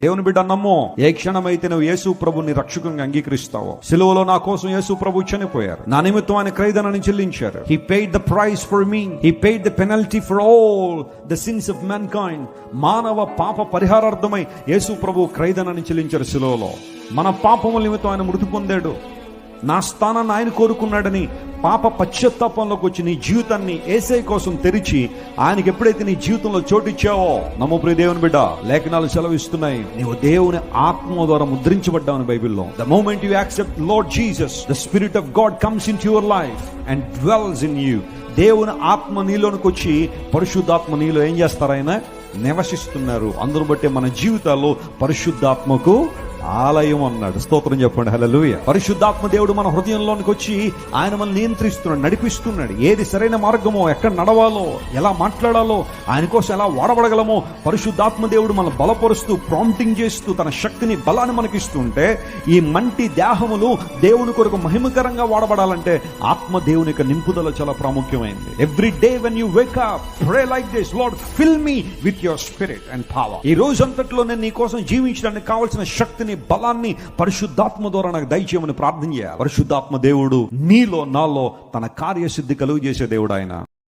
దేవుని బిడ్డ నమ్మో, ఏ క్షణమైతే నువ్వు యేసు ప్రభుని రక్షకంగా అంగీకరిస్తావో, సిలువలో నా కోసం యేసు ప్రభు చనిపోయారు, నా నిమిత్తం ఆయన క్రయధనాన్ని చెల్లించారు. He paid the price for me. He paid the penalty for all the sins of mankind. మానవ పాప పరిహారార్థమై యేసు ప్రభు క్రయధనాన్ని చెల్లించారు సిలువలో. మన పాపముల నిమిత్తం ఆయన మృతి పొందాడు. నా స్థానాన్ని ఆయన కోరుకున్నాడని పాప పశ్చాత్తాపంలోకి వచ్చి నీ జీవితాన్ని యేసయ్య కోసం తెరిచి ఆయనకి ఎప్పుడైతే నీ జీవితంలో చోటిచ్చావో, నమో ప్రియ దేవుని బిడ్డ, లేఖనాలు సెలవిస్తున్నాయి, నీవు దేవుని ఆత్మ ద్వారా ముద్రించబడ్డావని బైబిల్లో. The moment you accept Lord Jesus, the spirit of God comes into your life and dwells in you. దేవుని ఆత్మ నీలోనికి వచ్చి పరిశుద్ధాత్మ నీలో ఏం చేస్తారు? ఆయన నివసిస్తున్నారు. అందరూ బట్టి మన జీవితాల్లో పరిశుద్ధాత్మకు ఆలయం అన్నాడు. స్తోత్రం చెప్పండి, హల్లెలూయా. పరిశుద్ధాత్మ దేవుడు మన హృదయంలోనికి వచ్చి ఆయన మనల్ని నియంత్రిస్తున్నాడు, నడిపిస్తున్నాడు. ఏది సరైన మార్గమో, ఎక్కడ నడవాలో, ఎలా మాట్లాడాలో, ఆయన కోసం ఎలా వాడబడగలమో పరిశుద్ధాత్మ దేవుడు మనల్ని బలపరుస్తూ, ప్రాంప్టింగ్ చేస్తూ తన శక్తిని, బలాన్ని మనకిస్తుంటే, ఈ మంటి దేహములు దేవుని కొరకు మహిమకరంగా వాడబడాలంటే ఆత్మ దేవుని యొక్క నింపుదల చాలా ప్రాముఖ్యమైంది. Every day when you wake up, pray like this, Lord fill me with your spirit and power. ఈ రోజంతట్లో నేను నీ కోసం జీవించడానికి కావాల్సిన శక్తిని, బలాన్ని పరిశుద్ధాత్మ ద్వారా నాకు దయచేయమని ప్రార్థన చేయాలి. పరిశుద్ధాత్మ దేవుడు నీలో, నాలో తన కార్యసిద్ధి కలుగు చేసే దేవుడు ఆయన.